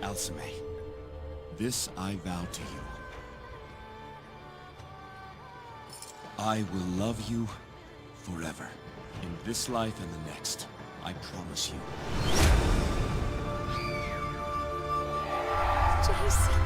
Alcime, this I vow to you. I will love you forever. In this life and the next, I promise you. Jason.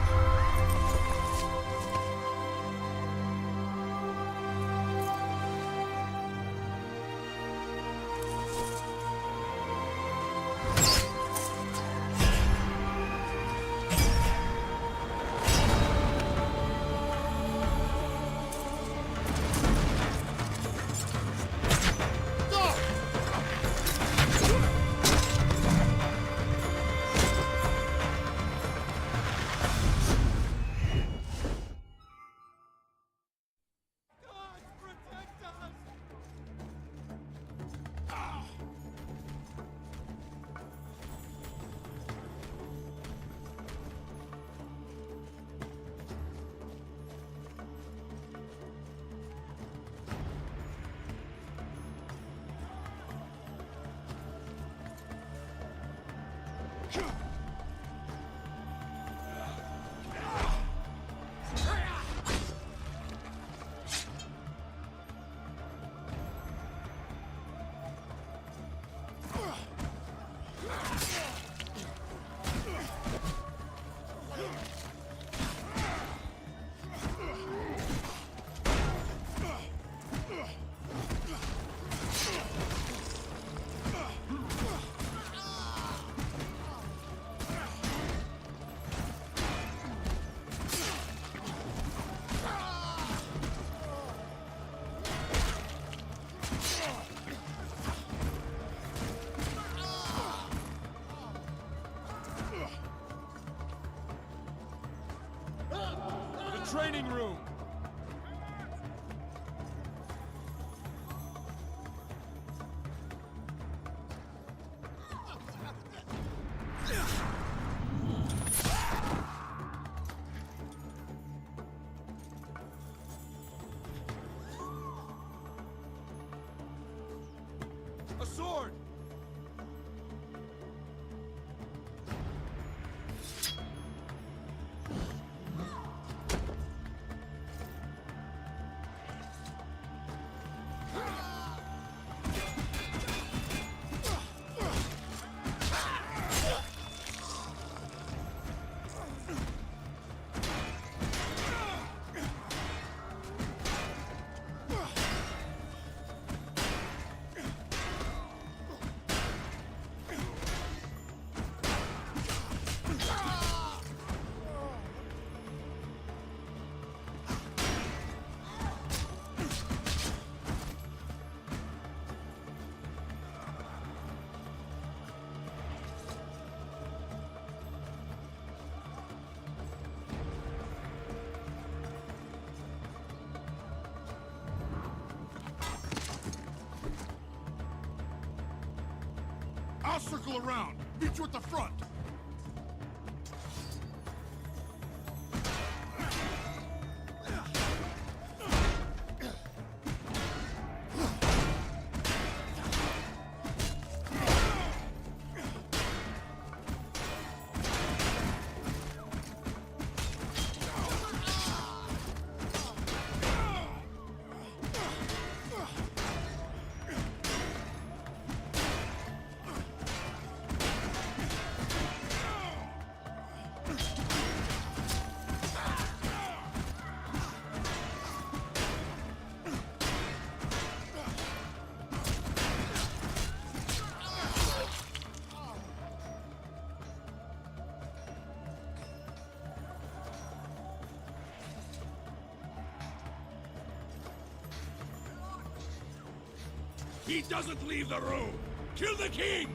Training room! A sword! I'll circle around. Meet you at the front. He doesn't leave the room! Kill the king!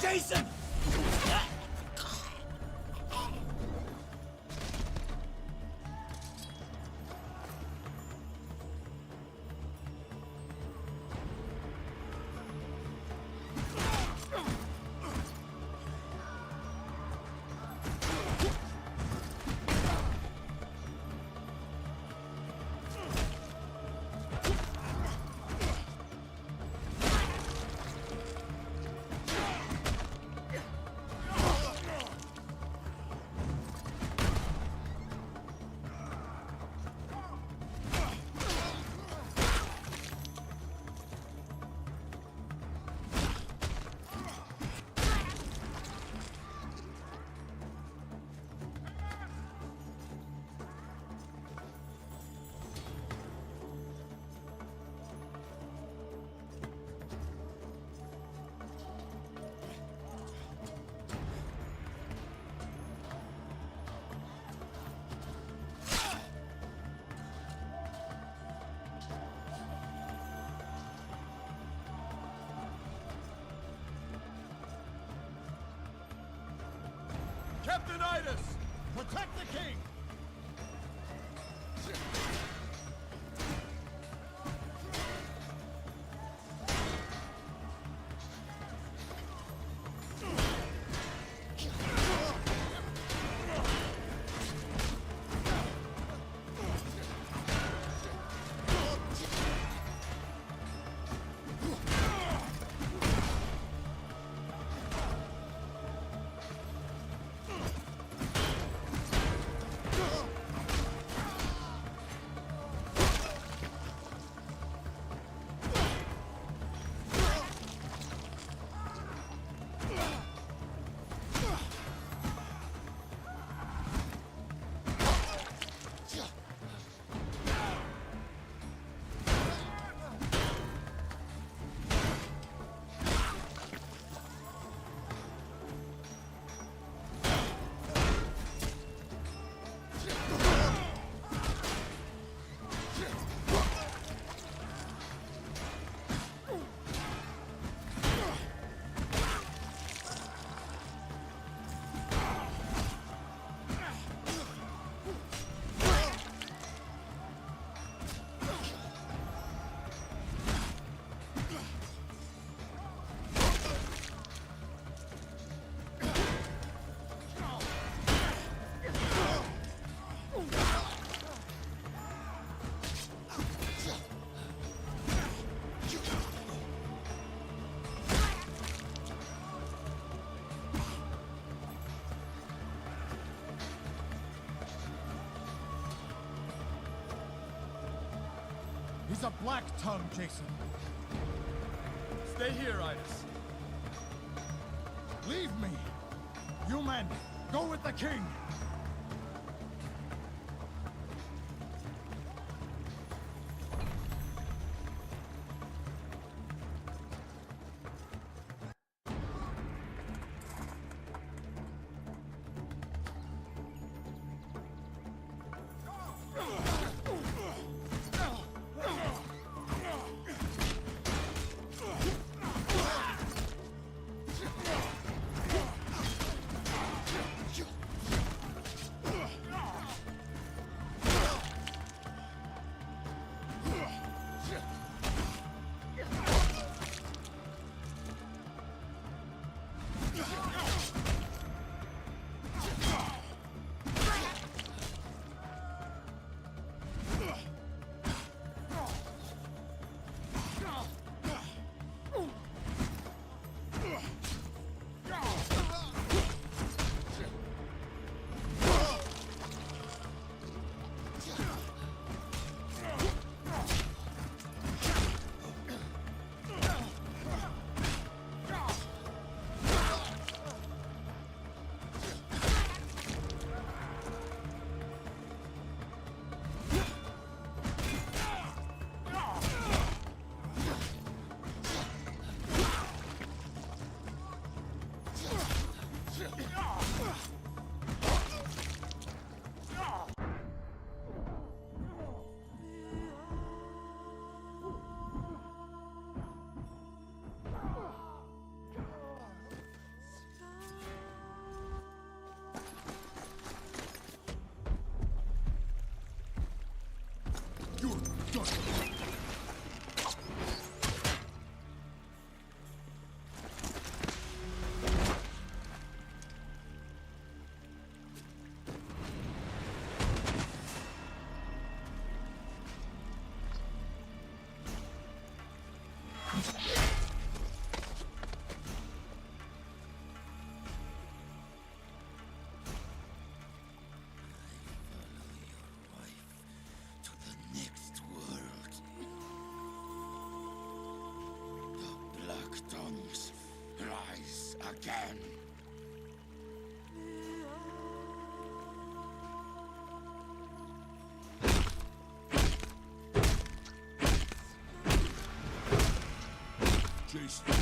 Jason! Captain Itis! Protect the king! He's a black tongue, Jason. Stay here, Itis. Leave me! You men, go with the king! again. Jason.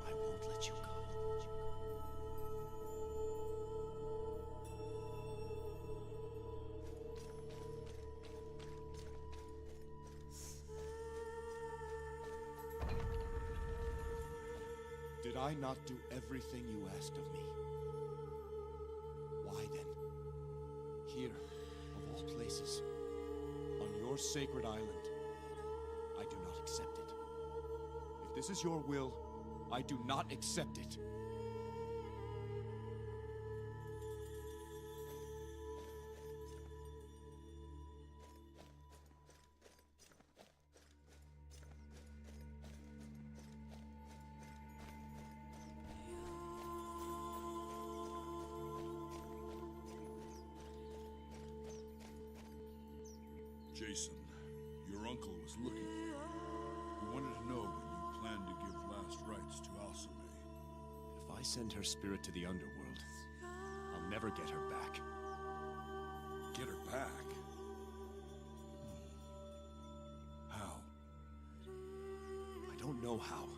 I won't let you go. Did I not do everything you asked of me? Why then? Here, of all places, on your sacred island, I do not accept it. If this is your will, I do not accept it. Jason, your uncle was looking for you. He wanted to know when you plan to give last rites to ISSUSE. If I send her spirit to the underworld, I'll never get her back. Get her back? How? I don't know how.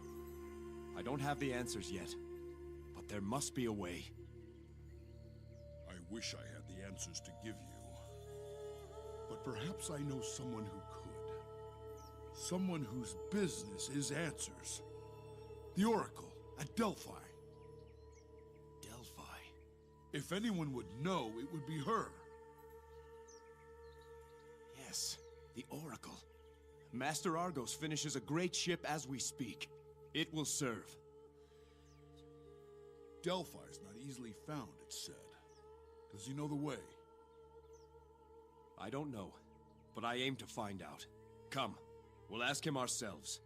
I don't have the answers yet, but there must be a way. I wish I had the answers to give you. But perhaps I know someone who could. Someone whose business is answers. The Oracle at Delphi. Delphi? If anyone would know, it would be her. Yes, the Oracle. Master Argos finishes a great ship as we speak. It will serve. Delphi's not easily found, it's said. Does he know the way? I don't know, but I aim to find out. Come, we'll ask him ourselves.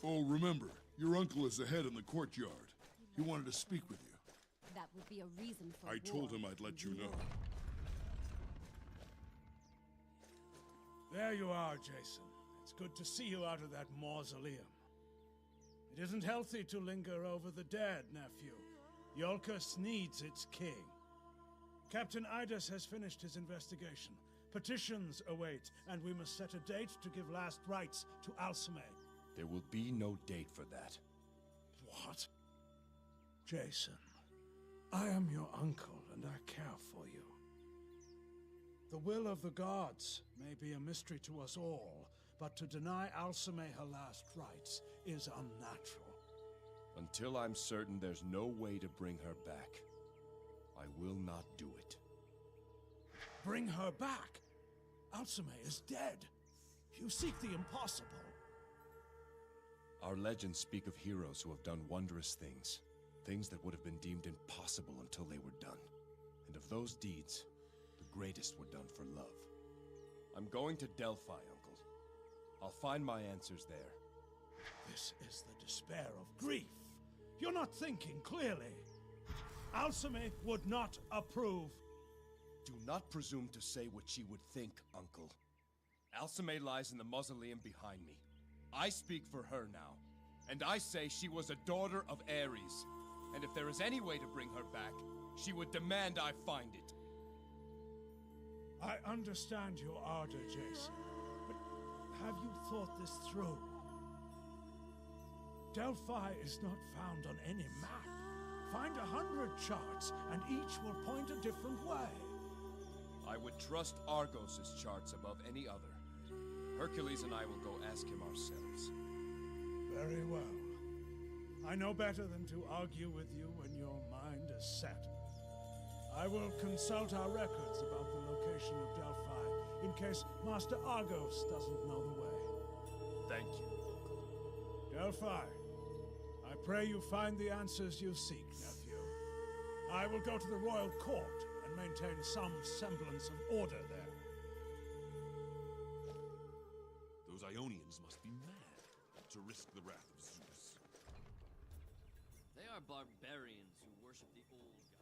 Oh, remember, your uncle is ahead in the courtyard. He wanted to speak with you. That would be a reason for I war. told him I'd let you know. There you are, Jason. It's good to see you out of that mausoleum. It isn't healthy to linger over the dead, nephew. Iolcus needs its king. Captain Idus has finished his investigation. Petitions await, and we must set a date to give last rites to ISSUSE. There will be no date for that. What? Jason, I am your uncle, and I care for you. The will of the gods may be a mystery to us all, but to deny ISSUSE her last rites is unnatural. Until I'm certain there's no way to bring her back, I will not do it. Bring her back? Alsume is dead. You seek the impossible. Our legends speak of heroes who have done wondrous things. Things that would have been deemed impossible until they were done. And of those deeds, the greatest were done for love. I'm going to Delphi, Uncle. I'll find my answers there. This is the despair of grief. You're not thinking clearly. Alsume would not approve. Do not presume to say what she would think, Uncle. Alsume lies in the mausoleum behind me. I speak for her now, and I say she was a daughter of Ares. And if there is any way to bring her back, she would demand I find it. I understand your ardor, Jason, but have you thought this through? Delphi is not found on any map. Find 100 charts, and each will point a different way. I would trust Argos' charts above any other. Hercules and I will go ask him ourselves. Very well. I know better than to argue with you when your mind is set. I will consult our records about the location of Delphi, in case Master Argos doesn't know the way. Thank you. Delphi, I pray you find the answers you seek, nephew. I will go to the royal court and maintain some semblance of order there. Those Ionians must be mad to risk the wrath of Zeus. They are barbarians who worship the old gods.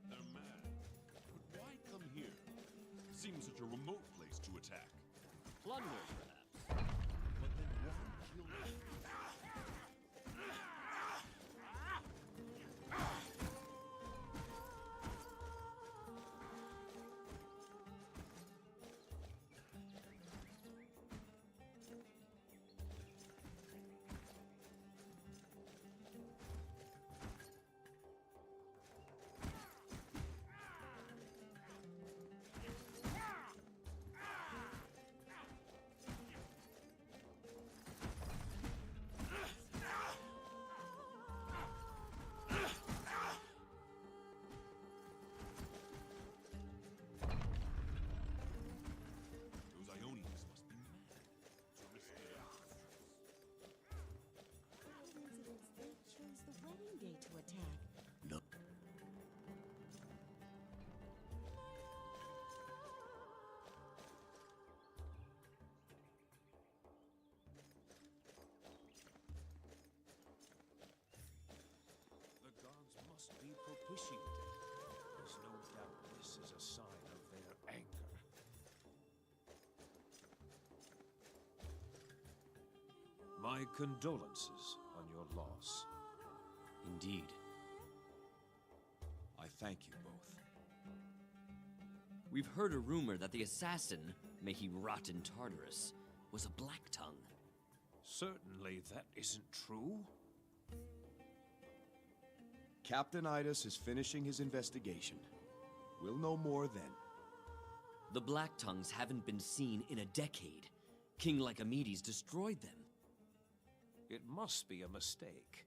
They're mad. But why come here? Seems such a remote place to attack. Plunder, perhaps. But then why kill them? Those Ionians must be mad to risk the wrath of Zeus. Coincidence they chose the wedding day to attack. No. The gods must be propitiated. There's no doubt this is a sign of their anger. My condolences on your loss. Indeed. I thank you both. We've heard a rumor that the assassin, may he rot in Tartarus, was a Black Tongue. Certainly that isn't true. Captain Idas is finishing his investigation. We'll know more then. The Black Tongues haven't been seen in a decade. King Lycomedes destroyed them. It must be a mistake.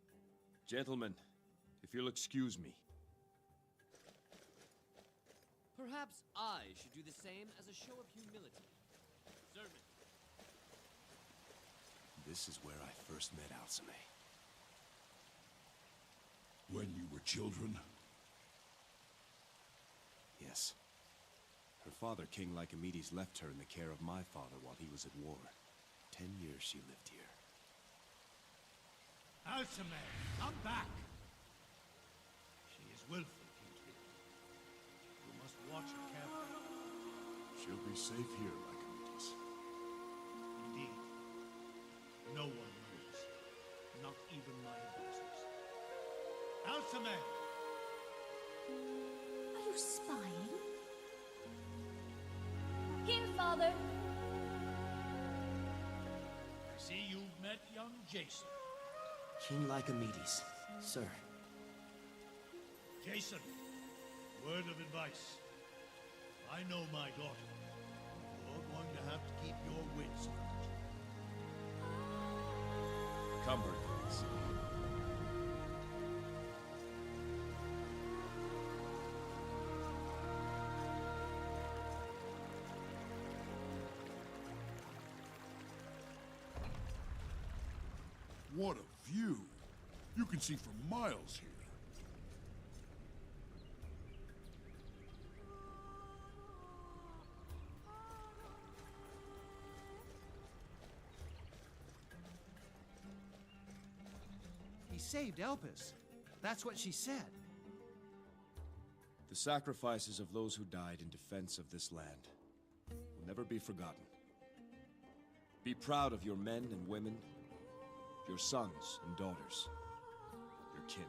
Gentlemen, if you'll excuse me. Perhaps I should do the same as a show of humility. Servant. This is where I first met Alsume. When you were children? Yes. Her father, King Lycomedes, left her in the care of my father while he was at war. 10 years she lived here. Alsume, come back! She is willful, King. You must watch her carefully. She'll be safe here, Lycomedes. Indeed. No one knows. Not even my advisors. Alsume! Are you spying? Here, Father. I see you've met young Jason. King Lycomedes, sir. Jason, word of advice. I know my daughter. You're going to have to keep your wits about you. Come, Hercules. What a view! You can see for miles here. He saved Elpis. That's what she said. The sacrifices of those who died in defense of this land will never be forgotten. Be proud of your men and women, your sons and daughters, your kin.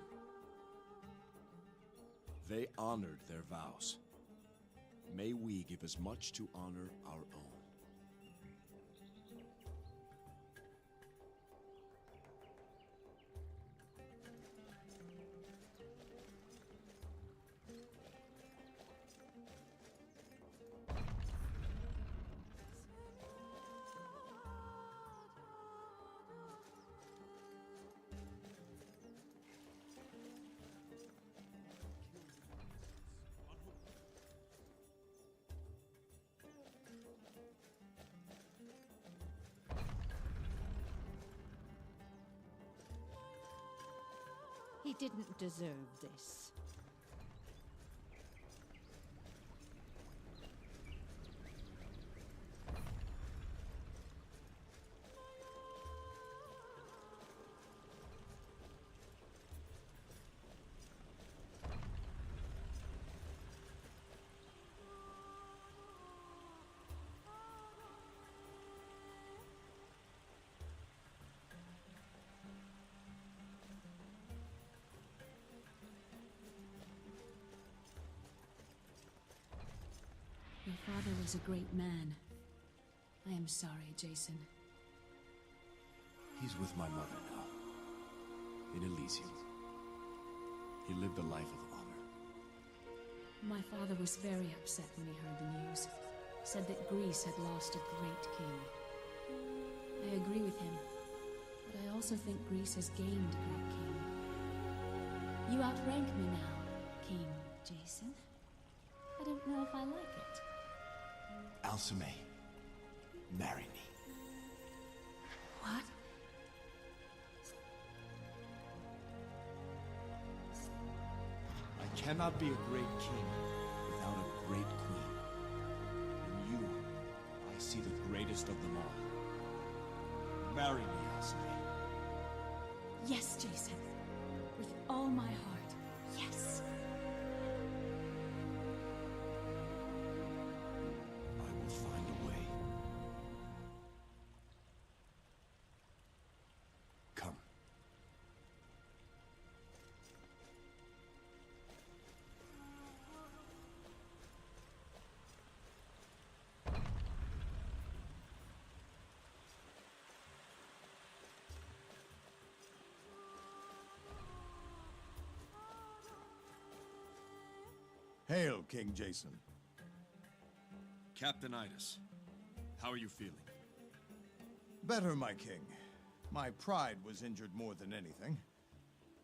They honored their vows. May we give as much to honor our own. He didn't deserve this. Your father was a great man. I am sorry, Jason. He's with my mother now, in Elysium. He lived a life of honor. My father was very upset when he heard the news. Said that Greece had lost a great king. I agree with him, but I also think Greece has gained a great king. You outrank me now, King Jason. I don't know if I like it. ISSUSE, marry me. What? I cannot be a great king without a great queen. In you, I see the greatest of them all. Marry me, ISSUSE. Yes, Jason. With all my heart. Yes. I will find a way. Come. Hail, King Jason. Captain Idas, how are you feeling? Better, my king. My pride was injured more than anything.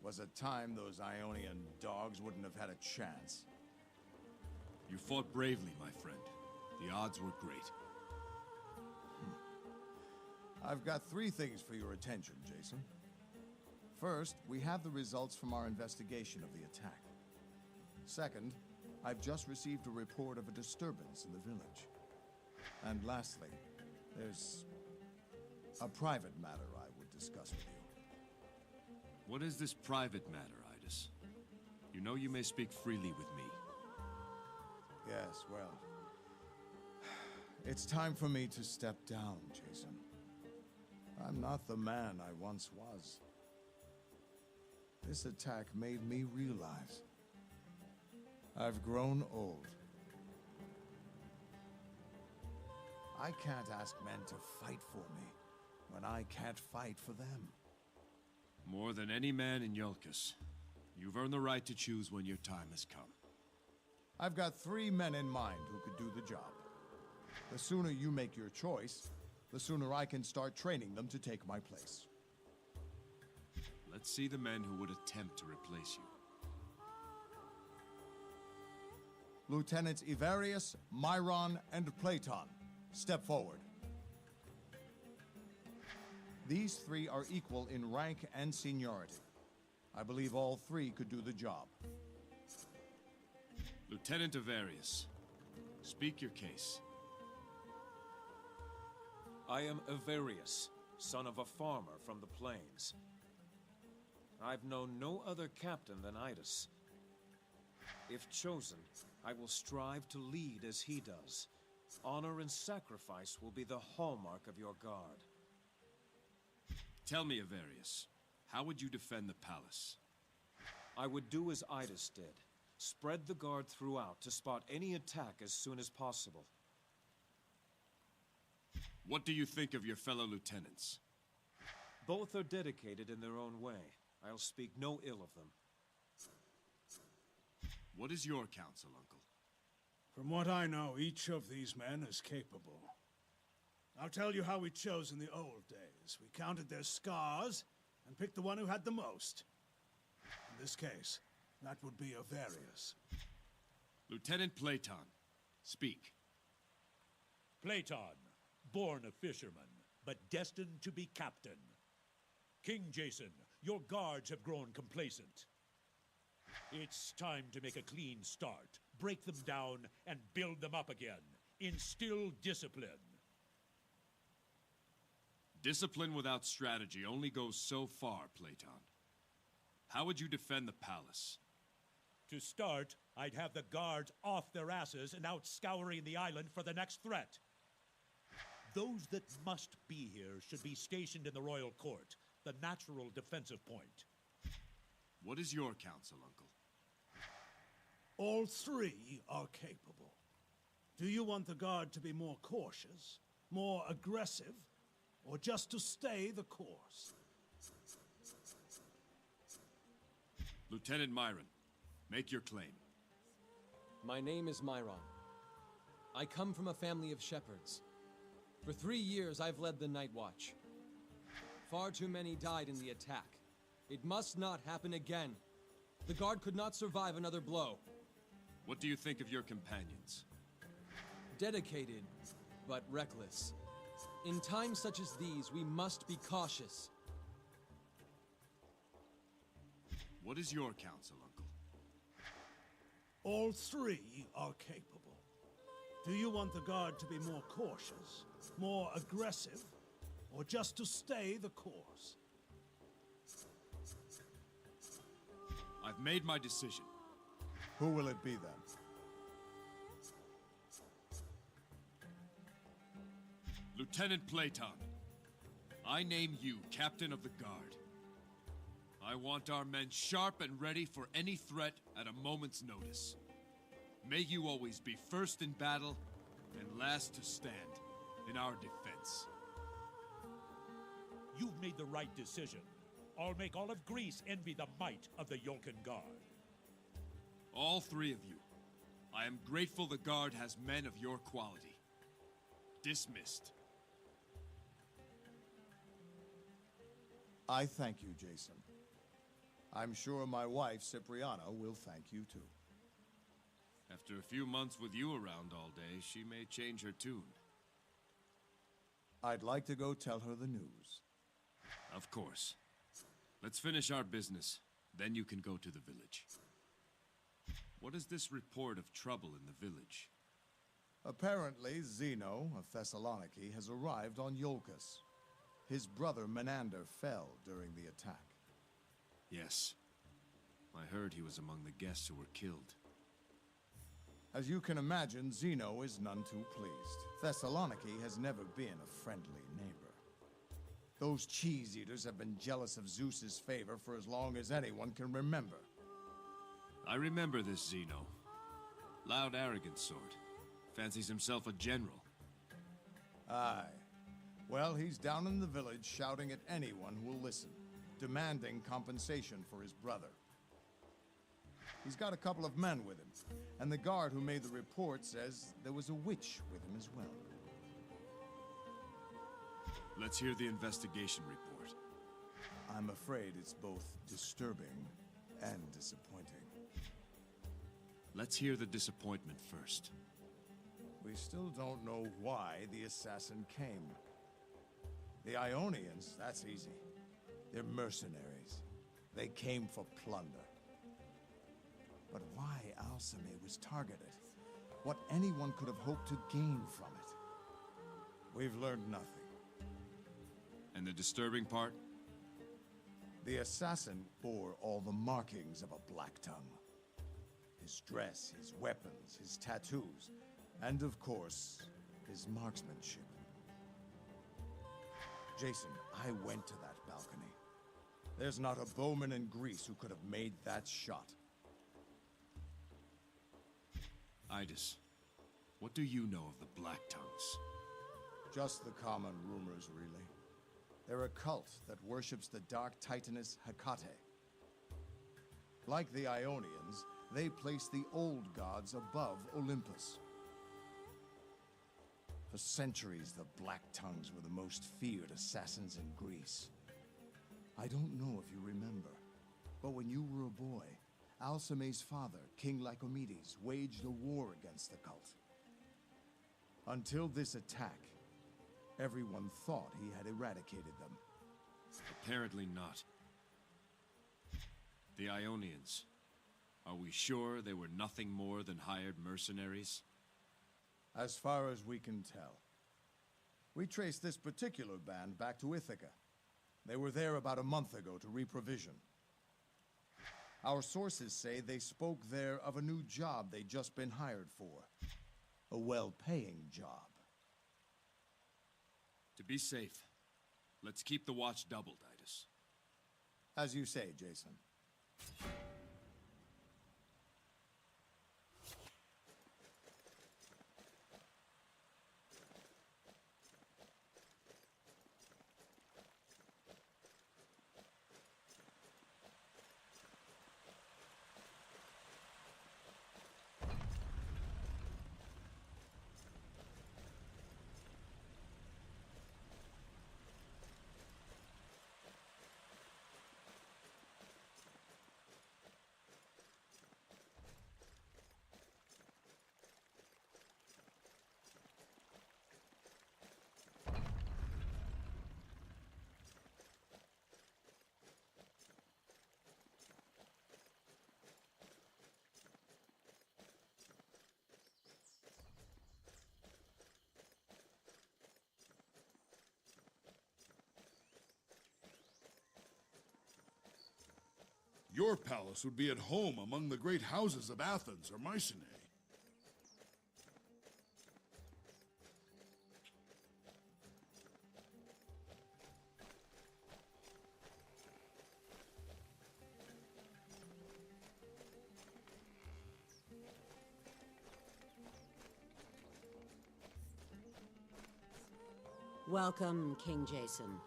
Was a time those Ionian dogs wouldn't have had a chance. You fought bravely, my friend. The odds were great. I've got 3 things for your attention, Jason. First, we have the results from our investigation of the attack. Second, I've just received a report of a disturbance in the village. And lastly, there's a private matter I would discuss with you. What is this private matter, Idas? You know you may speak freely with me. Yes, well, it's time for me to step down, Jason. I'm not the man I once was. This attack made me realize I've grown old. I can't ask men to fight for me when I can't fight for them. More than any man in Iolcus, You've earned the right to choose when your time has come. I've got 3 men in mind who could do the job. The sooner you make your choice, the sooner I can start training them to take my place. Let's see the men who would attempt to replace you. Lieutenants Ivarius, Myron, and Platon, step forward. These 3 are equal in rank and seniority. I believe all 3 could do the job. Lieutenant Ivarius, speak your case. I am Ivarius, son of a farmer from the plains. I've known no other captain than Idus. If chosen, I will strive to lead as he does. Honor and sacrifice will be the hallmark of your guard. Tell me, Ivarius, how would you defend the palace? I would do as Idus did. Spread the guard throughout to spot any attack as soon as possible. What do you think of your fellow lieutenants? Both are dedicated in their own way. I'll speak no ill of them. What is your counsel, Uncle? From what I know, each of these men is capable. I'll tell you how we chose in the old days. We counted their scars and picked the one who had the most. In this case, that would be Ivarius. Lieutenant Platon, speak. Platon, born a fisherman, but destined to be captain. King Jason, your guards have grown complacent. It's time to make a clean start, break them down, and build them up again. Instill discipline. Discipline without strategy only goes so far, Platon. How would you defend the palace? To start, I'd have the guards off their asses and out scouring the island for the next threat. Those that must be here should be stationed in the royal court, the natural defensive point. What is your counsel, Uncle? All 3 are capable. Do you want the guard to be more cautious, more aggressive, or just to stay the course? Lieutenant Myron, make your claim. My name is Myron. I come from a family of shepherds. For 3 years, I've led the Night Watch. Far too many died in the attack. It must not happen again. The guard could not survive another blow. What do you think of your companions? Dedicated, but reckless. In times such as these, we must be cautious. What is your counsel, Uncle? All 3 are capable. Do you want the guard to be more cautious, more aggressive, or just to stay the course? I've made my decision. Who will it be then? Lieutenant Platon, I name you captain of the guard. I want our men sharp and ready for any threat at a moment's notice. May you always be first in battle and last to stand in our defense. You've made the right decision. I'll make all of Greece envy the might of the Yolkan Guard. All 3 of you. I am grateful the Guard has men of your quality. Dismissed. I thank you, Jason. I'm sure my wife, Cipriana, will thank you too. After a few months with you around all day, she may change her tune. I'd like to go tell her the news. Of course. Let's finish our business, then you can go to the village. What is this report of trouble in the village? Apparently, Zeno of Thessaloniki has arrived on Iolcus. His brother Menander fell during the attack. Yes. I heard he was among the guests who were killed. As you can imagine, Zeno is none too pleased. Thessaloniki has never been a friendly neighbor. Those cheese-eaters have been jealous of Zeus's favor for as long as anyone can remember. I remember this Zeno. Loud, arrogant sort. Fancies himself a general. Aye. Well, he's down in the village shouting at anyone who will listen, demanding compensation for his brother. He's got a couple of men with him, and the guard who made the report says there was a witch with him as well. Let's hear the investigation report. I'm afraid it's both disturbing and disappointing. Let's hear the disappointment first. We still don't know why the assassin came. The Ionians, that's easy. They're mercenaries. They came for plunder. But why Alsame was targeted? What anyone could have hoped to gain from it? We've learned nothing. And the disturbing part? The assassin bore all the markings of a Black Tongue. His dress, his weapons, his tattoos, and of course, his marksmanship. Jason, I went to that balcony. There's not a bowman in Greece who could have made that shot. Idis, what do you know of the Black Tongues? Just the common rumors, really. They're a cult that worships the dark titaness Hecate. Like the Ionians, they place the old gods above Olympus. For centuries, the Black Tongues were the most feared assassins in Greece. I don't know if you remember, but when you were a boy, Alsame's father, King Lycomedes, waged a war against the cult. Until this attack, everyone thought he had eradicated them. Apparently not. The Ionians. Are we sure they were nothing more than hired mercenaries? As far as we can tell. We traced this particular band back to Ithaca. They were there about a month ago to reprovision. Our sources say they spoke there of a new job they'd just been hired for. A well-paying job. To be safe, let's keep the watch doubled, Idis. As you say, Jason. Your palace would be at home among the great houses of Athens or Mycenae. Welcome, King Jason.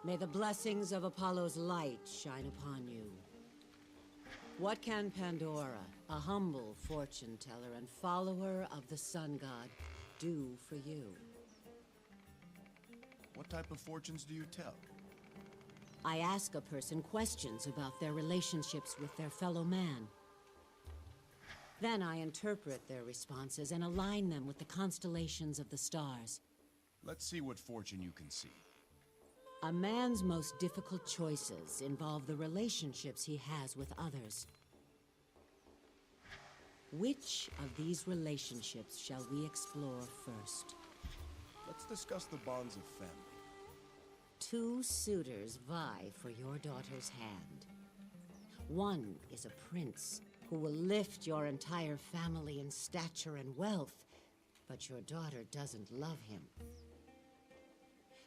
May the blessings of Apollo's light shine upon you. What can Pandora, a humble fortune teller and follower of the sun god, do for you? What type of fortunes do you tell? I ask a person questions about their relationships with their fellow man. Then I interpret their responses and align them with the constellations of the stars. Let's see what fortune you can see. A man's most difficult choices involve the relationships he has with others. Which of these relationships shall we explore first? Let's discuss the bonds of family. 2 suitors vie for your daughter's hand. One is a prince who will lift your entire family in stature and wealth, but your daughter doesn't love him.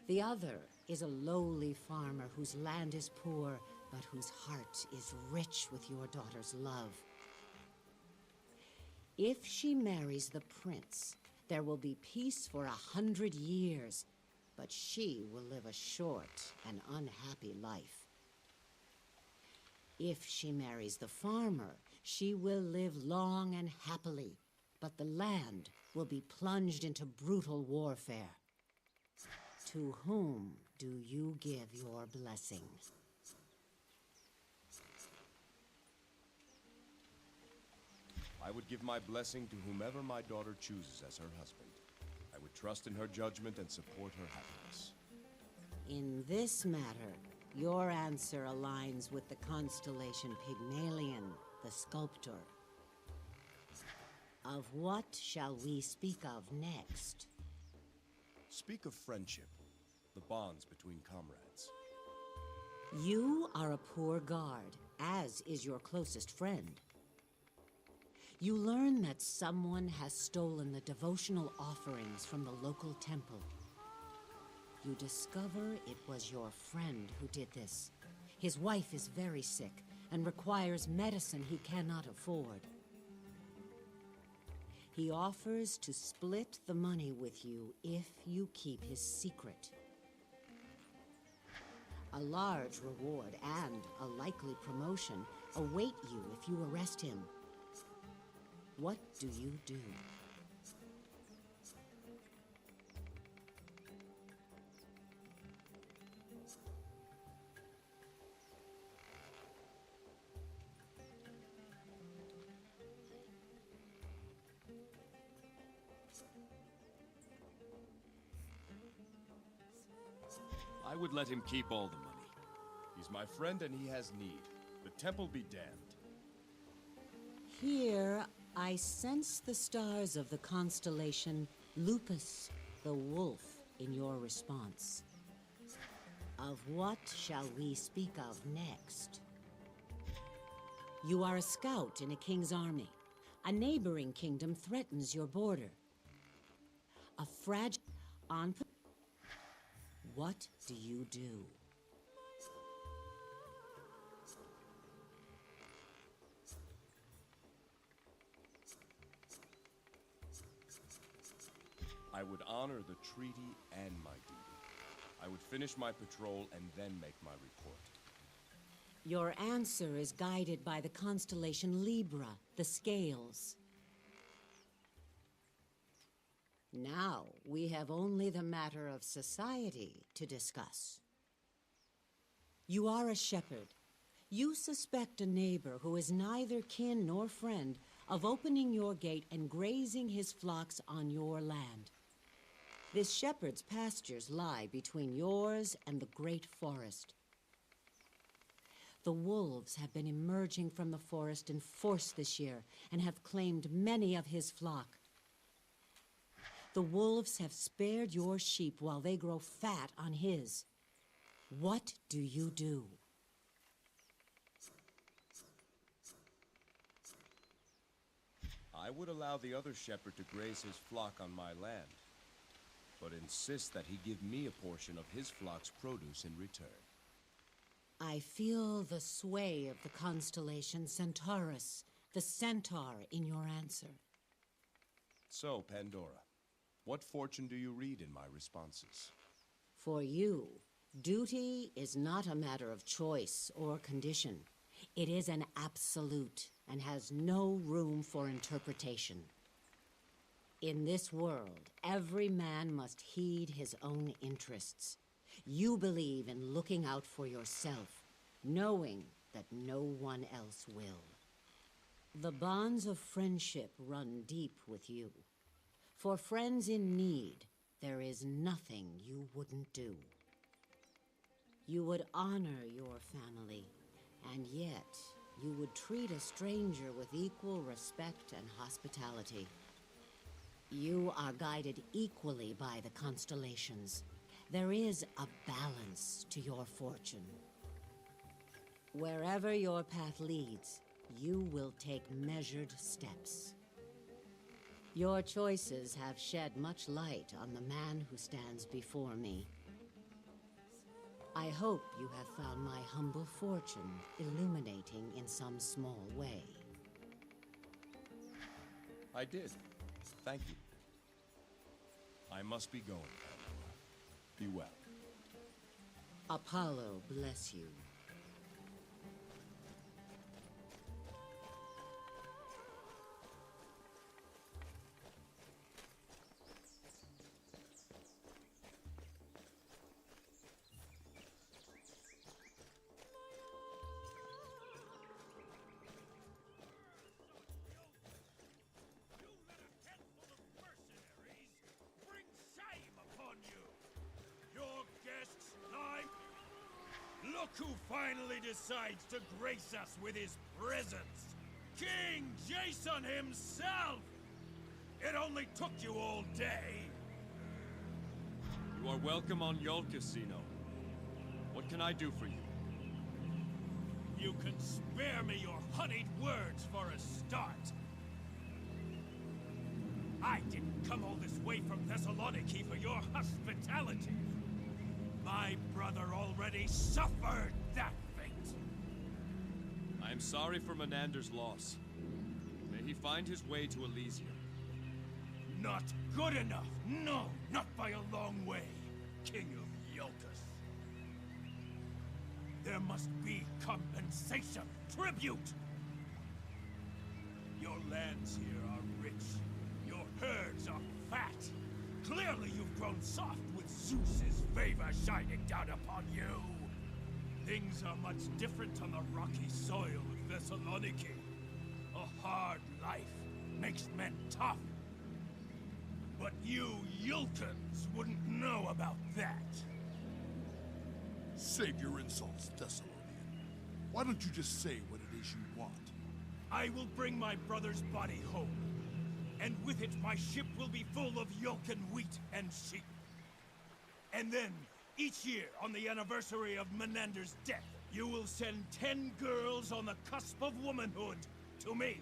The other is a lowly farmer whose land is poor, but whose heart is rich with your daughter's love. If she marries the prince, there will be peace for 100 years, but she will live a short and unhappy life. If she marries the farmer, She will live long and happily, but the land will be plunged into brutal warfare. To whom do you give your blessing? I would give my blessing to whomever my daughter chooses as her husband. I would trust in her judgment and support her happiness. In this matter, your answer aligns with the constellation Pygmalion, the sculptor. Of what shall we speak of next? Speak of friendship, the bonds between comrades. You are a poor guard, as is your closest friend. You learn that someone has stolen the devotional offerings from the local temple. You discover it was your friend who did this. His wife is very sick and requires medicine he cannot afford. He offers to split the money with you if you keep his secret. A large reward and a likely promotion await you if you arrest him. What do you do? I would let him keep all the money. He's my friend and he has need. The temple be damned. Here, I sense the stars of the constellation Lupus, the wolf, in your response. Of what shall we speak of next? You are a scout in a king's army. A neighboring kingdom threatens your border. A fragile... What do you do? I would honor the treaty and my duty. I would finish my patrol and then make my report. Your answer is guided by the constellation Libra, the scales. Now, we have only the matter of society to discuss. You are a shepherd. You suspect a neighbor who is neither kin nor friend of opening your gate and grazing his flocks on your land. This shepherd's pastures lie between yours and the great forest. The wolves have been emerging from the forest in force this year and have claimed many of his flock. The wolves have spared your sheep while they grow fat on his. What do you do? I would allow the other shepherd to graze his flock on my land, but insist that he give me a portion of his flock's produce in return. I feel the sway of the constellation Centaurus, the centaur, in your answer. So, Pandora, what fortune do you read in my responses? For you, duty is not a matter of choice or condition. It is an absolute and has no room for interpretation. In this world, every man must heed his own interests. You believe in looking out for yourself, knowing that no one else will. The bonds of friendship run deep with you. For friends in need, there is nothing you wouldn't do. You would honor your family, and yet you would treat a stranger with equal respect and hospitality. You are guided equally by the constellations. There is a balance to your fortune. Wherever your path leads, you will take measured steps. Your choices have shed much light on the man who stands before me. I hope you have found my humble fortune illuminating in some small way. I did. Thank you. I must be going, Pandora. Be well. Apollo bless you. Look who finally decides to grace us with his presence! King Jason himself! It only took you all day! You are welcome on Yolka, Zeno. What can I do for you? You can spare me your honeyed words for a start. I didn't come all this way from Thessaloniki for your hospitality. My brother already suffered that fate. I am sorry for Menander's loss. May he find his way to Elysium. Not good enough. No, not by a long way, King of Yolkus. There must be compensation, tribute. Your lands here are rich. Your herds are fat. Clearly you've grown soft with Zeus's favor shining down upon you. Things are much different on the rocky soil of Thessaloniki. A hard life makes men tough. But you Yulkans wouldn't know about that. Save your insults, Thessalonian. Why don't you just say what it is you want? I will bring my brother's body home. And with it, my ship will be full of Yulkan wheat and sheep. And then, each year, on the anniversary of Menander's death, you will send 10 girls on the cusp of womanhood to me.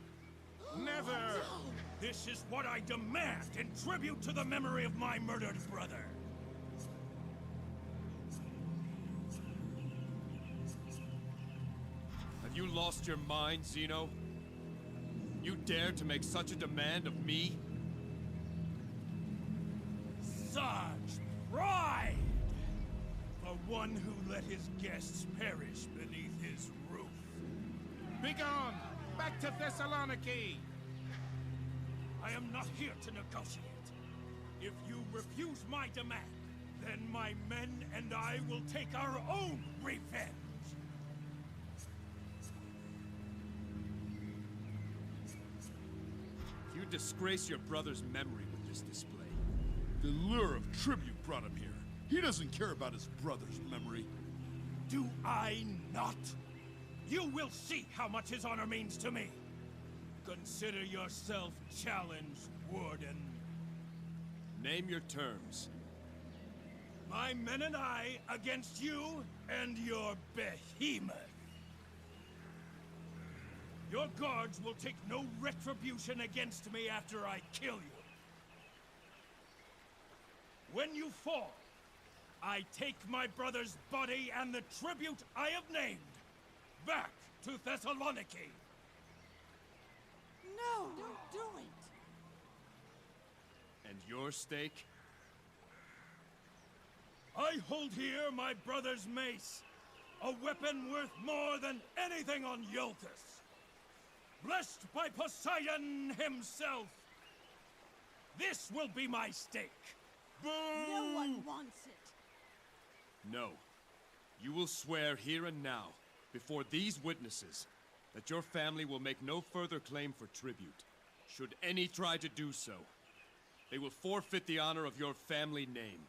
Never! This is what I demand in tribute to the memory of my murdered brother. Have you lost your mind, Zeno? You dare to make such a demand of me? Such pride! For one who let his guests perish beneath his roof. Begone! Back to Thessaloniki! I am not here to negotiate. If you refuse my demand, then my men and I will take our own revenge. You disgrace your brother's memory with this display. The lure of tribute brought him here. He doesn't care about his brother's memory. Do I not? You will see how much his honor means to me. Consider yourself challenged, Warden. Name your terms. My men and I against you and your behemoth. Your guards will take no retribution against me after I kill you. When you fall, I take my brother's body and the tribute I have named back to Thessaloniki. No! Don't do it! And your stake? I hold here my brother's mace, a weapon worth more than anything on Yolkus. Blessed by Poseidon himself. This will be my stake. Boo! No one wants it. No. You will swear here and now, before these witnesses, that your family will make no further claim for tribute. Should any try to do so, they will forfeit the honor of your family name.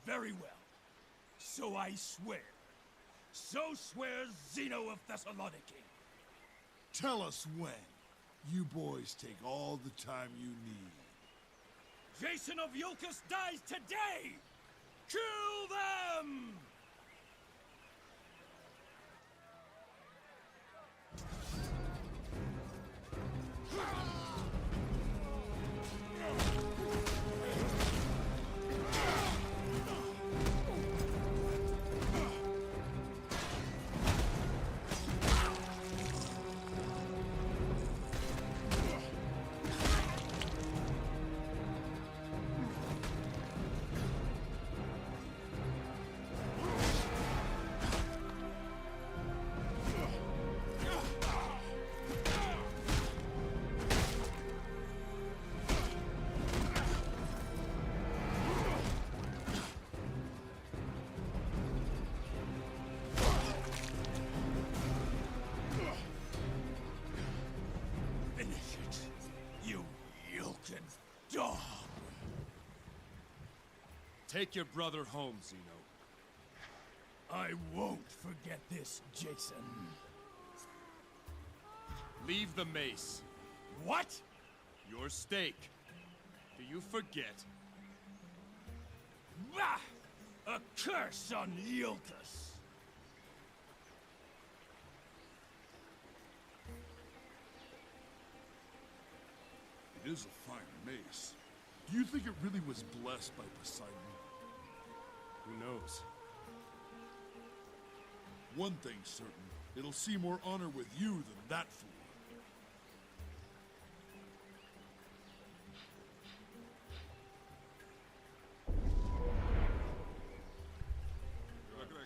Very well. So I swear. So swears Zeno of Thessaloniki. Tell us when. You boys take all the time you need. Jason of Yulkus dies today! Kill them! Dog! Take your brother home, Zeno. I won't forget this, Jason. Leave the mace. What? Your stake. Do you forget? Bah! A curse on Iolcus! It is a fine mace. Do you think it really was blessed by Poseidon? Who knows? One thing's certain. It'll see more honor with you than that fool.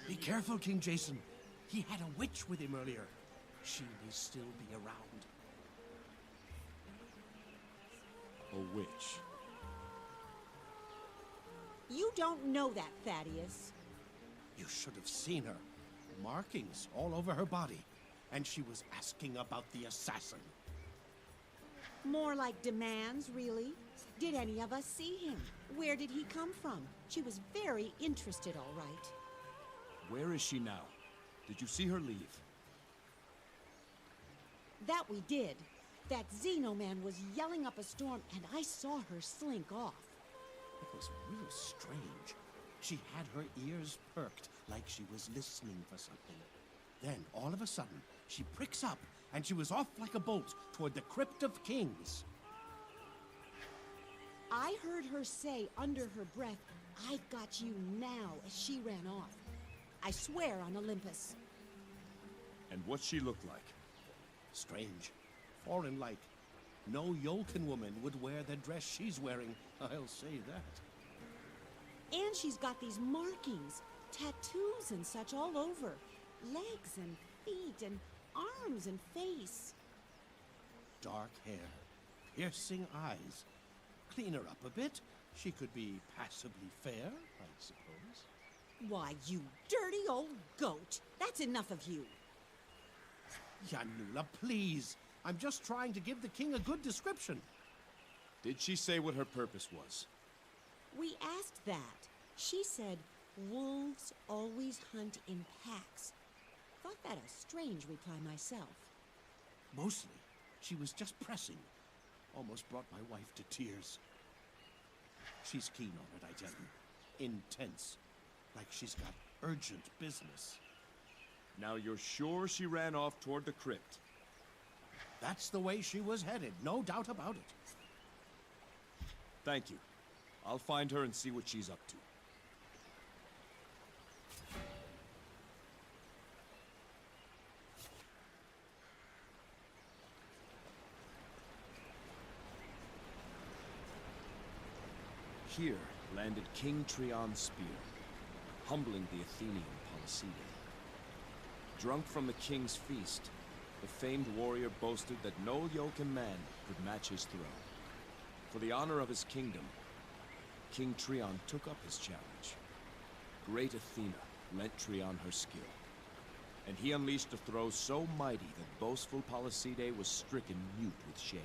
Be careful, King Jason. He had a witch with him earlier. She may still be around. A witch. You don't know that, Thaddeus. You should have seen her. Markings all over her body. And she was asking about the assassin. More like demands, really. Did any of us see him? Where did he come from? She was very interested, all right. Where is she now? Did you see her leave? That we did. That Xenoman was yelling up a storm, and I saw her slink off. It was real strange. She had her ears perked like she was listening for something. Then, all of a sudden, she pricks up, and she was off like a bolt toward the Crypt of Kings. I heard her say under her breath, "I've got you now," as she ran off. I swear on Olympus. And what'd she look like? Strange. Foreign-like. No Yolkin woman would wear the dress she's wearing, I'll say that. And she's got these markings, tattoos and such all over. Legs and feet and arms and face. Dark hair, piercing eyes. Clean her up a bit. She could be passably fair, I suppose. Why, you dirty old goat. That's enough of you. Yanula, please. I'm just trying to give the king a good description. Did she say what her purpose was? We asked that. She said, wolves always hunt in packs. Thought that a strange reply myself. Mostly, she was just pressing. Almost brought my wife to tears. She's keen on it, I tell you. Intense. Like she's got urgent business. Now you're sure she ran off toward the crypt? That's the way she was headed, no doubt about it. Thank you. I'll find her and see what she's up to. Here landed King Trion's spear, humbling the Athenian Policidae. Drunk from the king's feast, the famed warrior boasted that no Yolkin man could match his throw. For the honor of his kingdom, King Trion took up his challenge. Great Athena lent Trion her skill, and he unleashed a throw so mighty that boastful Policidae was stricken mute with shame.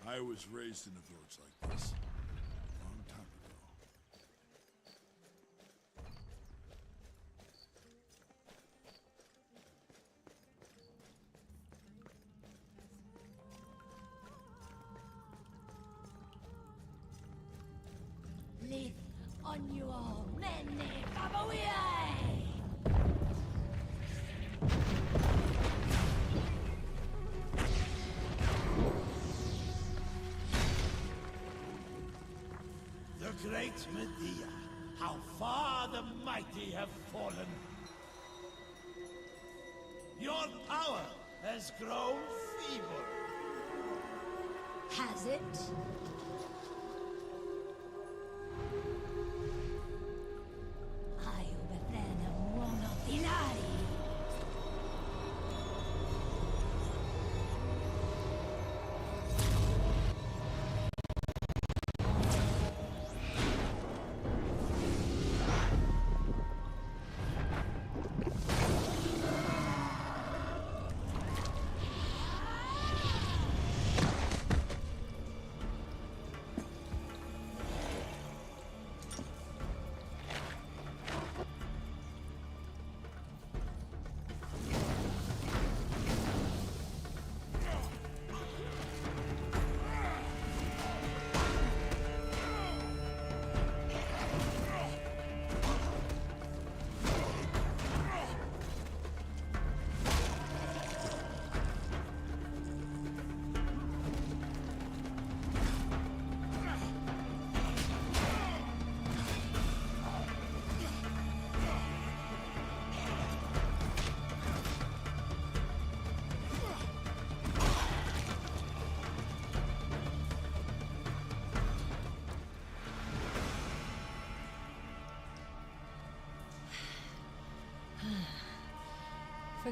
I was raised in a village like this a long time ago. Live on your many Faboiae! The great Medea, how far the mighty have fallen. Your power has grown feeble. Has it?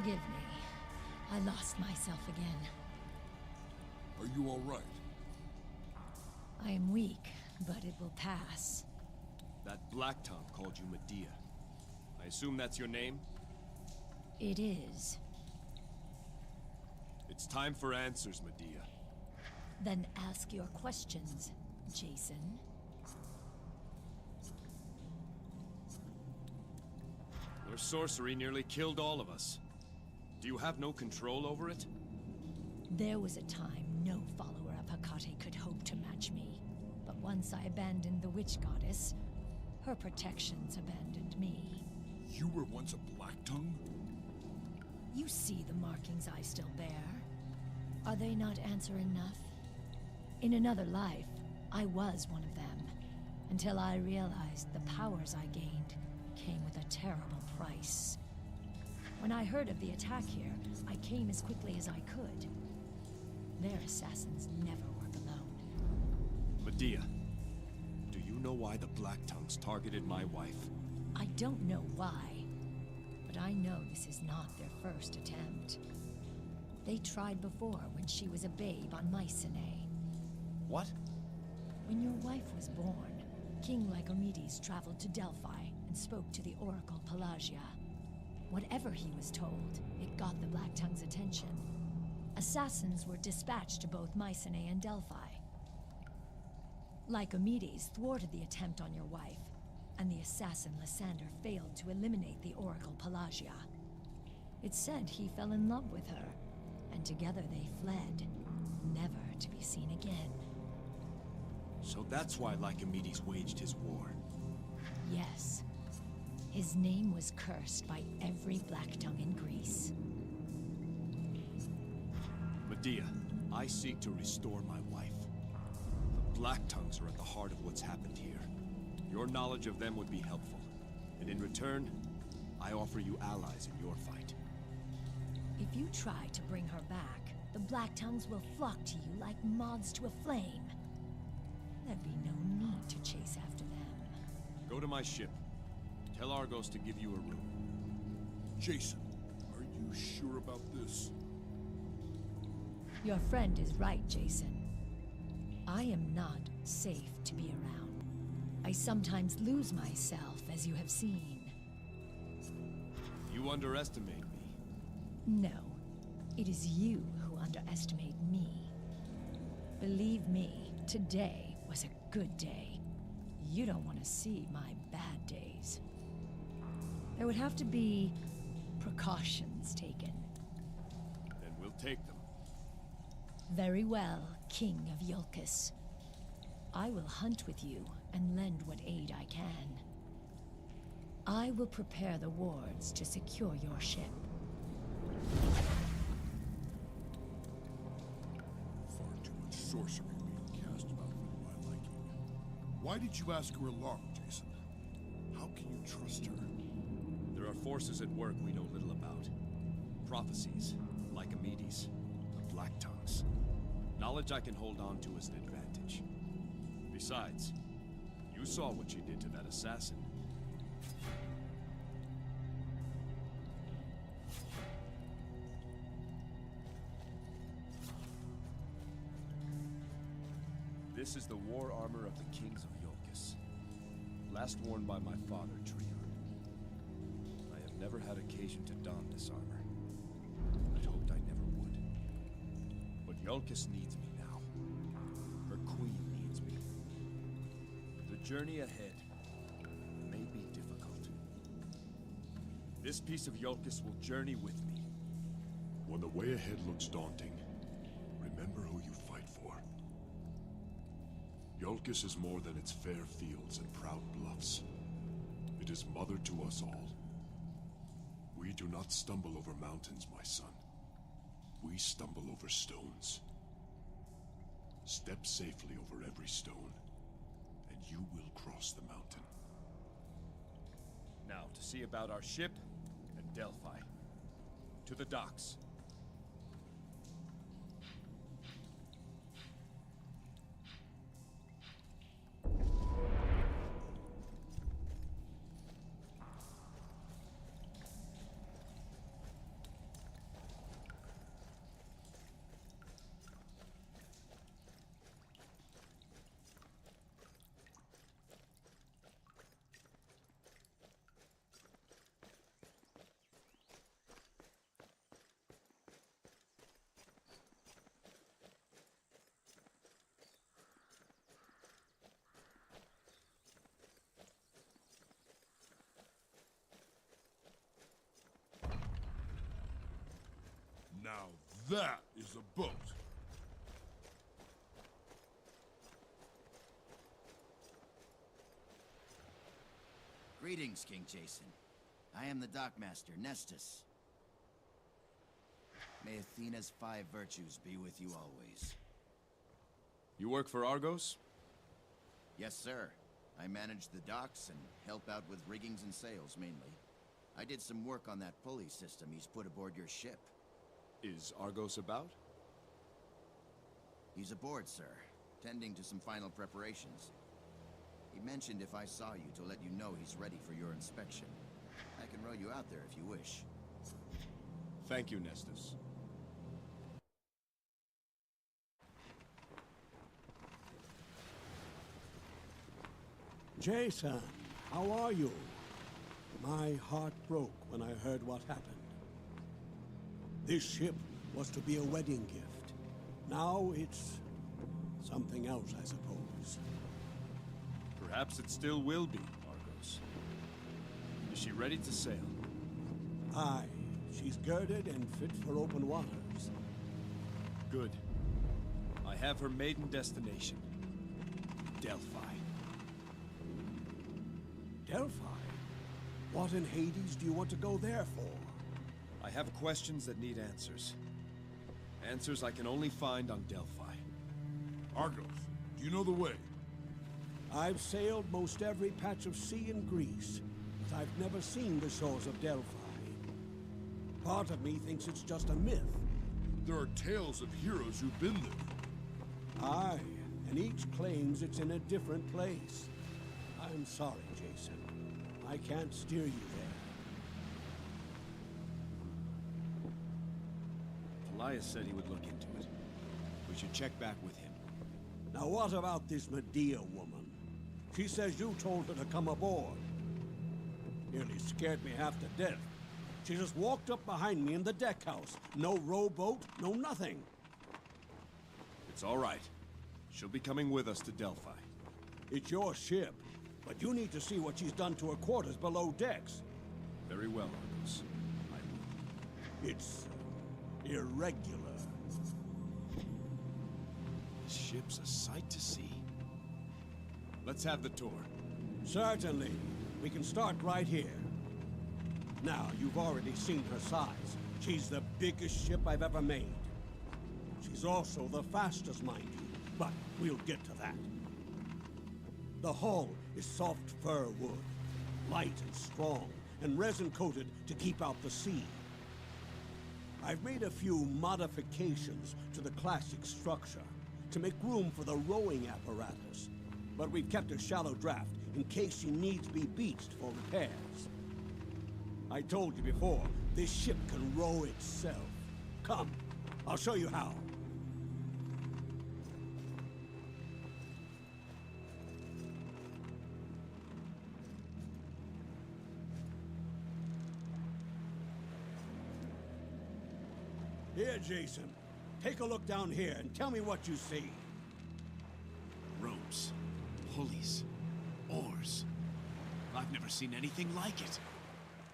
Forgive me. I lost myself again. Are you all right? I am weak, but it will pass. That Black Tongue called you Medea. I assume that's your name? It is. It's time for answers, Medea. Then ask your questions, Jason. Your sorcery nearly killed all of us. Do you have no control over it? There was a time no follower of Hecate could hope to match me. But once I abandoned the witch goddess, her protections abandoned me. You were once a Black Tongue? You see the markings I still bear. Are they not answer enough? In another life, I was one of them, until I realized the powers I gained came with a terrible price. When I heard of the attack here, I came as quickly as I could. Their assassins never work alone. Medea, do you know why the Black Tongues targeted my wife? I don't know why, but I know this is not their first attempt. They tried before when she was a babe on Mycenae. What? When your wife was born, King Lycomedes traveled to Delphi and spoke to the Oracle Pelagia. Whatever he was told, it got the Black Tongue's attention. Assassins were dispatched to both Mycenae and Delphi. Lycomedes thwarted the attempt on your wife, and the assassin Lysander failed to eliminate the Oracle Pelagia. It's said he fell in love with her, and together they fled, never to be seen again. So that's why Lycomedes waged his war. Yes. His name was cursed by every Black Tongue in Greece. Medea, I seek to restore my wife. The Black Tongues are at the heart of what's happened here. Your knowledge of them would be helpful. And in return, I offer you allies in your fight. If you try to bring her back, the Black Tongues will flock to you like moths to a flame. There'd be no need to chase after them. Go to my ship. Tell Argos to give you a room. Jason, are you sure about this? Your friend is right, Jason. I am not safe to be around. I sometimes lose myself, as you have seen. You underestimate me. No, it is you who underestimate me. Believe me, today was a good day. You don't want to see my bad days. There would have to be precautions taken. Then we'll take them. Very well, King of Iolcus. I will hunt with you and lend what aid I can. I will prepare the wards to secure your ship. Far too much sorcery being cast about for my liking. Why did you ask her along, Jason? How can you trust her? There are forces at work we know little about. Prophecies, Lycomedes, the Black Tongues. Knowledge I can hold on to as an advantage. Besides, you saw what she did to that assassin. This is the war armor of the kings of Iolcus. Last worn by my father, Trion. I have never had occasion to don this armor. I'd hoped I never would. But Iolcus needs me now. Her queen needs me. The journey ahead may be difficult. This piece of Iolcus will journey with me. When the way ahead looks daunting, remember who you fight for. Iolcus is more than its fair fields and proud bluffs. It is mother to us all. We do not stumble over mountains, my son. We stumble over stones. Step safely over every stone, and you will cross the mountain. Now, to see about our ship and Delphi. To the docks. That is a boat. Greetings, King Jason. I am the Dockmaster, Nestus. May Athena's 5 virtues be with you always. You work for Argos? Yes, sir. I manage the docks and help out with riggings and sails, mainly. I did some work on that pulley system he's put aboard your ship. Is Argos about? He's aboard, sir, tending to some final preparations. He mentioned if I saw you to let you know he's ready for your inspection. I can row you out there if you wish. Thank you, Nestus. Jason, how are you? My heart broke when I heard what happened. This ship was to be a wedding gift. Now it's something else, I suppose. Perhaps it still will be, Argos. Is she ready to sail? Aye, she's girded and fit for open waters. Good. I have her maiden destination. Delphi. Delphi? What in Hades do you want to go there for? I have questions that need answers. Answers I can only find on Delphi. Argos, do you know the way? I've sailed most every patch of sea in Greece, but I've never seen the shores of Delphi. Part of me thinks it's just a myth. There are tales of heroes who've been there. Aye, and each claims it's in a different place. I'm sorry, Jason. I can't steer you there. Elias said he would look into it. We should check back with him. Now what about this Medea woman? She says you told her to come aboard. Nearly scared me half to death. She just walked up behind me in the deck house. No rowboat, no nothing. It's all right. She'll be coming with us to Delphi. It's your ship, but you need to see what she's done to her quarters below decks. Very well, Argos. It's irregular. This ship's a sight to see. Let's have the tour. Certainly. We can start right here. Now, you've already seen her size. She's the biggest ship I've ever made. She's also the fastest, mind you, but we'll get to that. The hull is soft fir wood, light and strong, and resin-coated to keep out the sea. I've made a few modifications to the classic structure to make room for the rowing apparatus, but we've kept a shallow draft in case she needs to be beached for repairs. I told you before, this ship can row itself. Come, I'll show you how. Here, Jason. Take a look down here and tell me what you see. Ropes, pulleys, oars. I've never seen anything like it.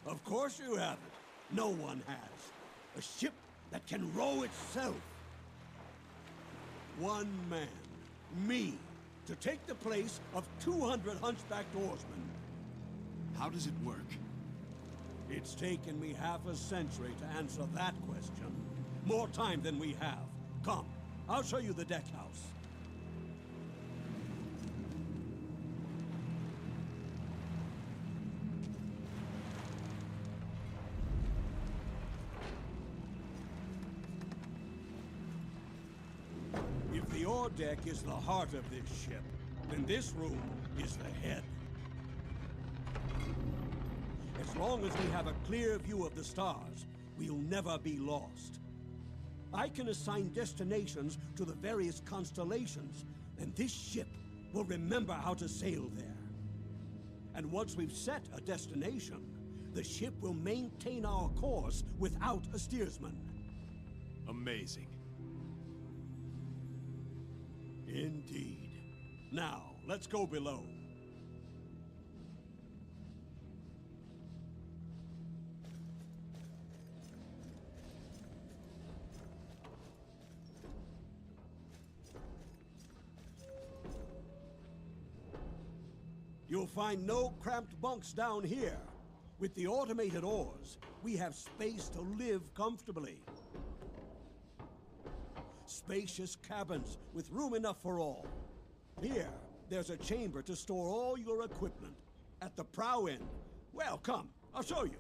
Of course you haven't. No one has. A ship that can row itself. One man, me, to take the place of 200 hunchbacked oarsmen. How does it work? It's taken me half a century to answer that question. More time than we have. Come, I'll show you the deck house. If the ore deck is the heart of this ship, then this room is the head. As long as we have a clear view of the stars, we'll never be lost. I can assign destinations to the various constellations, and this ship will remember how to sail there. And once we've set a destination, the ship will maintain our course without a steersman. Amazing. Indeed. Now, let's go below. You'll find no cramped bunks down here. With the automated oars, we have space to live comfortably. Spacious cabins with room enough for all. Here, there's a chamber to store all your equipment. At the prow end. Well, come, I'll show you.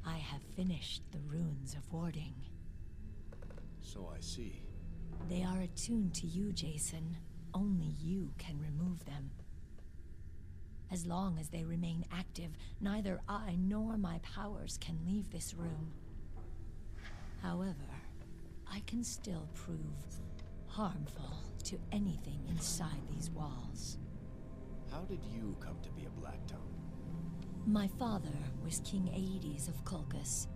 I have finished the runes of warding. So I see. They are attuned to you, Jason. Only you can remove them. As long as they remain active, neither I nor my powers can leave this room. However, I can still prove harmful to anything inside these walls. How did you come to be a Black Tongue? My father was King Aedes of Colchis.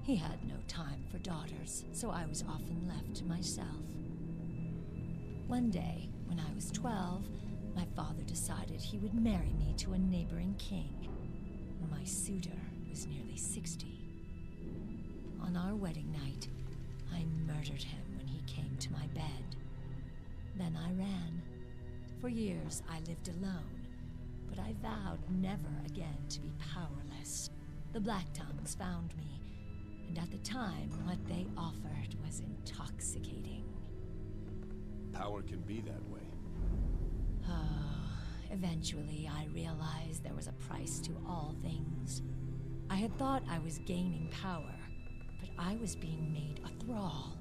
He had no time for daughters, so I was often left to myself. One day, when I was 12, my father decided he would marry me to a neighboring king. My suitor was nearly 60. On our wedding night, I murdered him when he came to my bed. Then I ran. For years, I lived alone, but I vowed never again to be powerless. The Black Tongues found me, and at the time, what they offered was intoxicating. Power can be that way. Eventually, I realized there was a price to all things. I had thought I was gaining power, but I was being made a thrall.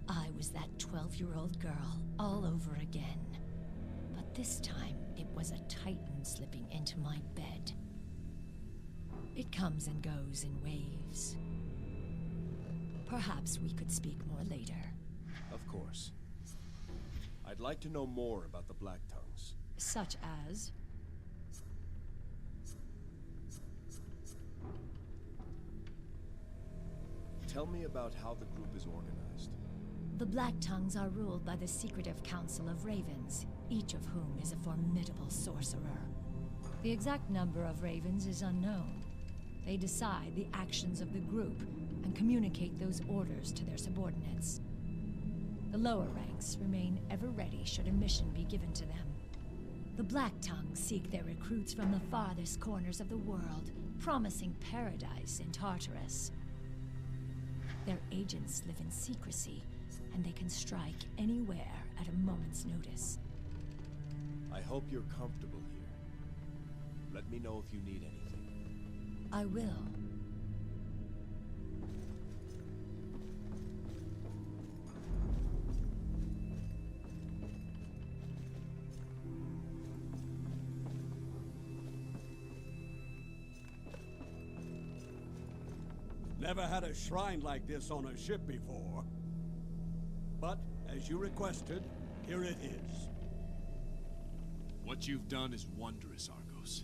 I was that 12-year-old girl all over again. But this time, it was a titan slipping into my bed. It comes and goes in waves. Perhaps we could speak more later. Of course. I'd like to know more about the Black Tongues. Such as? Tell me about how the group is organized. The Black Tongues are ruled by the secretive Council of Ravens, each of whom is a formidable sorcerer. The exact number of ravens is unknown. They decide the actions of the group and communicate those orders to their subordinates. The lower ranks remain ever ready should a mission be given to them. The Black Tongues seek their recruits from the farthest corners of the world, promising paradise in Tartarus. Their agents live in secrecy, and they can strike anywhere at a moment's notice. I hope you're comfortable here. Let me know if you need anything. I will. Never had a shrine like this on a ship before. But, as you requested, here it is. What you've done is wondrous, Argos.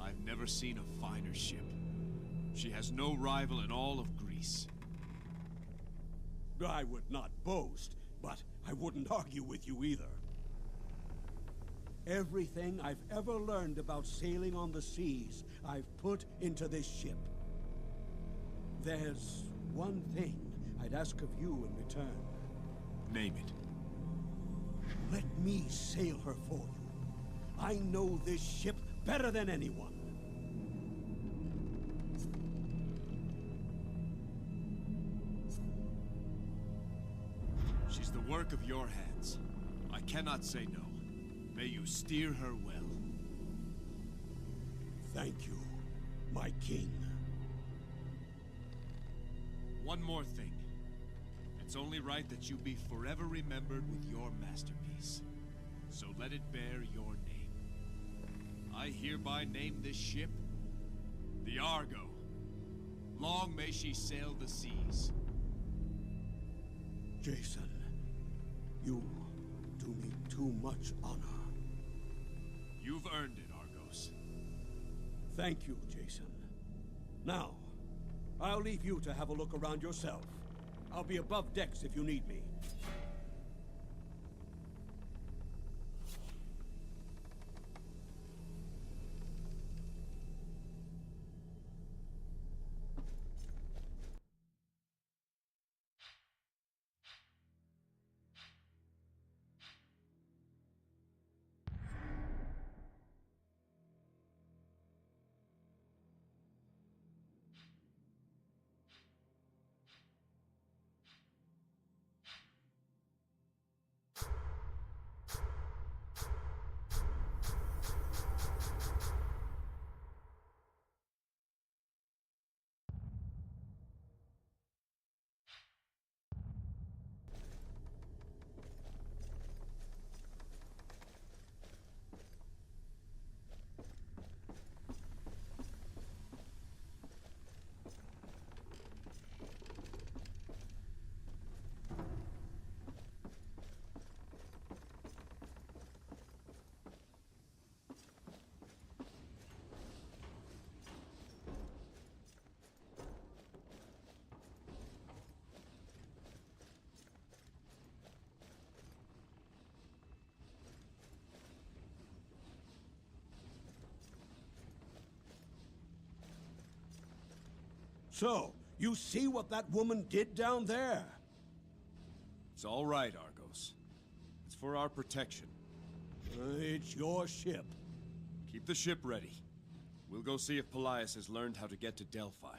I've never seen a finer ship. She has no rival in all of Greece. I would not boast, but I wouldn't argue with you either. Everything I've ever learned about sailing on the seas, I've put into this ship. There's one thing I'd ask of you in return. Name it. Let me sail her for you. I know this ship better than anyone. She's the work of your hands. I cannot say no. May you steer her well. Thank you, my king. One more thing. It's only right that you be forever remembered with your masterpiece. So let it bear your name. I hereby name this ship the Argo. Long may she sail the seas. Jason, you do me too much honor. You've earned it, Argos. Thank you, Jason. Now, I'll leave you to have a look around yourself. I'll be above decks if you need me. So, you see what that woman did down there? It's all right, Argos. It's for our protection. It's your ship. Keep the ship ready. We'll go see if Pelaius has learned how to get to Delphi.